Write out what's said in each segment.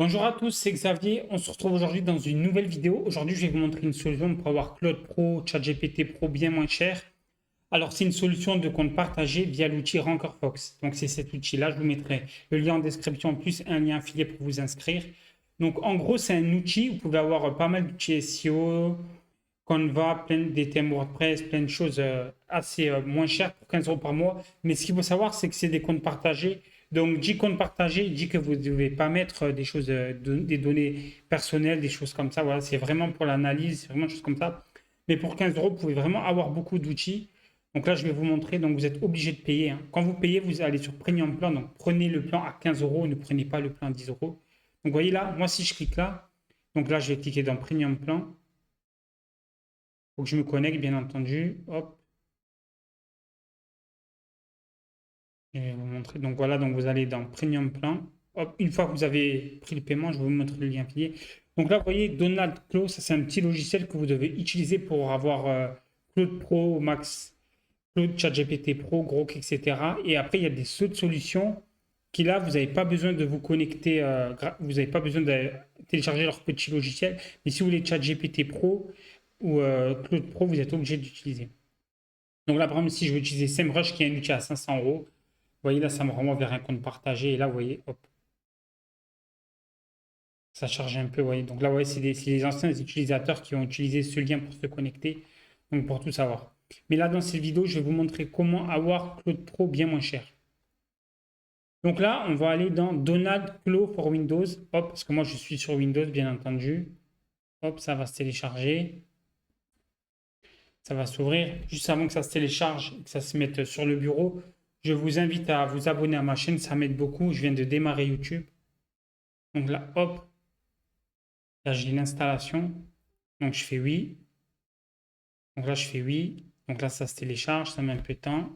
Bonjour à tous, c'est Xavier. On se retrouve aujourd'hui dans une nouvelle vidéo. Aujourd'hui, je vais vous montrer une solution pour avoir Claude Pro, ChatGPT Pro bien moins cher. Alors, c'est une solution de compte partagé via l'outil RankerFox. Donc, c'est cet outil-là. Je vous mettrai le lien en description plus un lien affilié pour vous inscrire. Donc, en gros, c'est un outil où vous pouvez avoir pas mal d'outils SEO, Canva, des thèmes WordPress, plein de choses assez moins chères pour 15 € par mois. Mais ce qu'il faut savoir, c'est que c'est des comptes partagés. Donc, dit compte partagé, il dit que vous ne devez pas mettre des choses, des données personnelles, des choses comme ça. Voilà, c'est vraiment pour l'analyse, c'est vraiment des choses comme ça. Mais pour 15 €, vous pouvez vraiment avoir beaucoup d'outils. Donc là, je vais vous montrer. Donc, vous êtes obligé de payer, hein. Quand vous payez, vous allez sur Premium Plan. Donc, prenez le plan à 15 €, ne prenez pas le plan à 10 €. Donc, vous voyez là, moi, si je clique là, donc là, je vais cliquer dans Premium Plan. Il faut que je me connecte, bien entendu. Hop, je vais vous montrer. Donc voilà, donc vous allez dans Premium Plan. Hop, une fois que vous avez pris le paiement, je vais vous montrer le lien affilié. Donc là, vous voyez, Donald Close, ça c'est un petit logiciel que vous devez utiliser pour avoir Claude Pro, Max, Claude ChatGPT Pro, Grok, etc. Et après, il y a des autres solutions qui là, vous n'avez pas besoin de vous connecter, vous n'avez pas besoin de télécharger leur petit logiciel. Mais si vous voulez ChatGPT Pro ou Claude Pro, vous êtes obligé d'utiliser. Donc là, par exemple, si je veux utiliser SEMrush, qui est un outil à 500 €, vous voyez là, ça me renvoie vers un compte partagé. Et là, vous voyez, hop, ça charge un peu. Vous voyez. Donc là, vous voyez, c'est les anciens utilisateurs qui ont utilisé ce lien pour se connecter. Donc pour tout savoir. Mais là, dans cette vidéo, je vais vous montrer comment avoir Claude Pro bien moins cher. Donc là, on va aller dans Donald Cloud pour Windows. Hop, parce que moi, je suis sur Windows, bien entendu. Hop, ça va se télécharger. Ça va s'ouvrir. Juste avant que ça se télécharge et que ça se mette sur le bureau, je vous invite à vous abonner à ma chaîne, ça m'aide beaucoup. Je viens de démarrer YouTube. Donc là, hop, là j'ai l'installation. Donc je fais oui. Donc là je fais oui. Donc là ça se télécharge, ça met un peu de temps.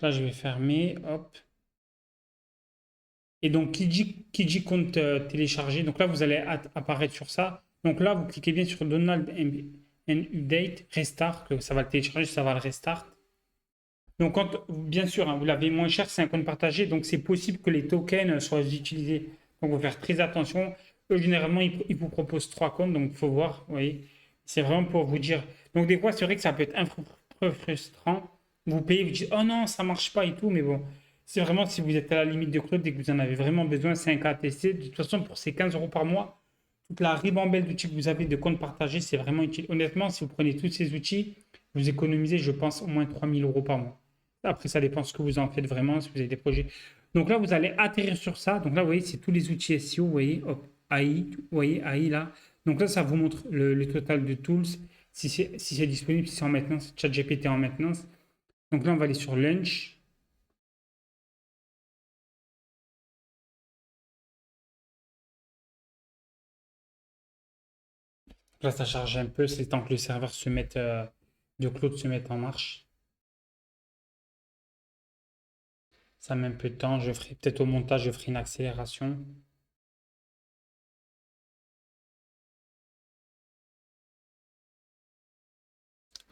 Là je vais fermer, hop. Et donc qui dit compte télécharger, donc là vous allez apparaître sur ça. Donc là vous cliquez bien sur Donald and Update, Restart, que ça va le télécharger, ça va le restart. Donc, bien sûr, hein, vous l'avez moins cher, c'est un compte partagé, donc c'est possible que les tokens soient utilisés. Donc, il faut faire très attention. Eux, généralement, ils vous proposent 3 comptes, donc il faut voir. Vous voyez, c'est vraiment pour vous dire. Donc, des fois, c'est vrai que ça peut être un peu frustrant. Vous payez, vous dites, oh non, ça marche pas et tout, mais bon, c'est vraiment si vous êtes à la limite de Claude et que vous en avez vraiment besoin, c'est un cas à tester. De toute façon, pour ces 15 € par mois, toute la ribambelle d'outils que vous avez de compte partagé, c'est vraiment utile. Honnêtement, si vous prenez tous ces outils, vous économisez, je pense, au moins 3 000 € par mois. Après, ça dépend ce que vous en faites vraiment, si vous avez des projets. Donc là, vous allez atterrir sur ça. Donc là, vous voyez, c'est tous les outils SEO. Vous voyez, hop, AI, vous voyez, AI là. Donc là, ça vous montre le total de tools, si c'est disponible, si c'est en maintenance, ChatGPT en maintenance. Donc là, on va aller sur Launch. Là, ça charge un peu. C'est le temps que le serveur se mette, de Claude se mette en marche. Ça met un peu de temps. Je ferai peut-être au montage, je ferai une accélération.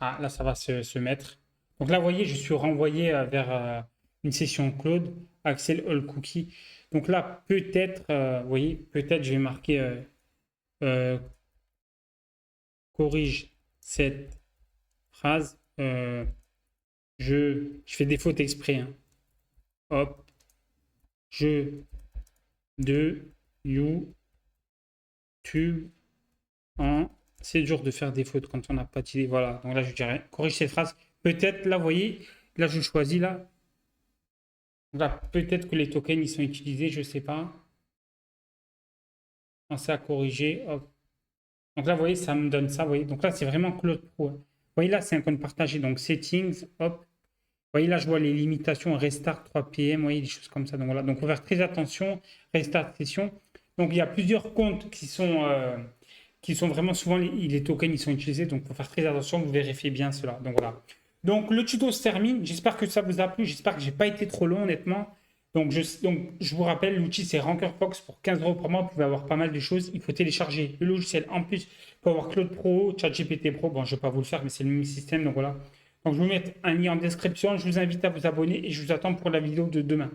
Ah, là, ça va se mettre. Donc là, vous voyez, je suis renvoyé vers une session Claude, Axel All Cookie. Donc là, peut-être, vous voyez, peut-être je vais marquer euh, corrige cette phrase. Je fais des fautes exprès, hein. Hop, je de YouTube en. C'est dur de faire des fautes quand on n'a pas d'idée. Voilà, donc là, je dirais corrige cette phrase. Peut-être, là, vous voyez, là, je choisis là. Là, peut-être que les tokens ils sont utilisés, je ne sais pas. Pensez à corriger. Hop. Donc là, vous voyez, ça me donne ça. Vous voyez. Donc là, c'est vraiment Claude Pro, hein. Vous voyez là, c'est un compte partagé. Donc settings, hop. Vous voyez là, je vois les limitations, restart 3 PM, vous voyez, des choses comme ça. Donc voilà, donc on va faire très attention, restart session. Donc il y a plusieurs comptes qui sont vraiment souvent les tokens, ils sont utilisés. Donc il faut faire très attention, vous vérifiez bien cela. Donc voilà. Donc le tuto se termine. J'espère que ça vous a plu. J'espère que j'ai pas été trop long, honnêtement. Donc, je vous rappelle, l'outil c'est Rankerfox pour 15 euros par mois. Vous pouvez avoir pas mal de choses. Il faut télécharger le logiciel. En plus, il faut avoir Claude Pro, ChatGPT Pro. Bon, je ne vais pas vous le faire, mais c'est le même système. Donc voilà. Donc je vais vous mettre un lien en description. Je vous invite à vous abonner et je vous attends pour la vidéo de demain.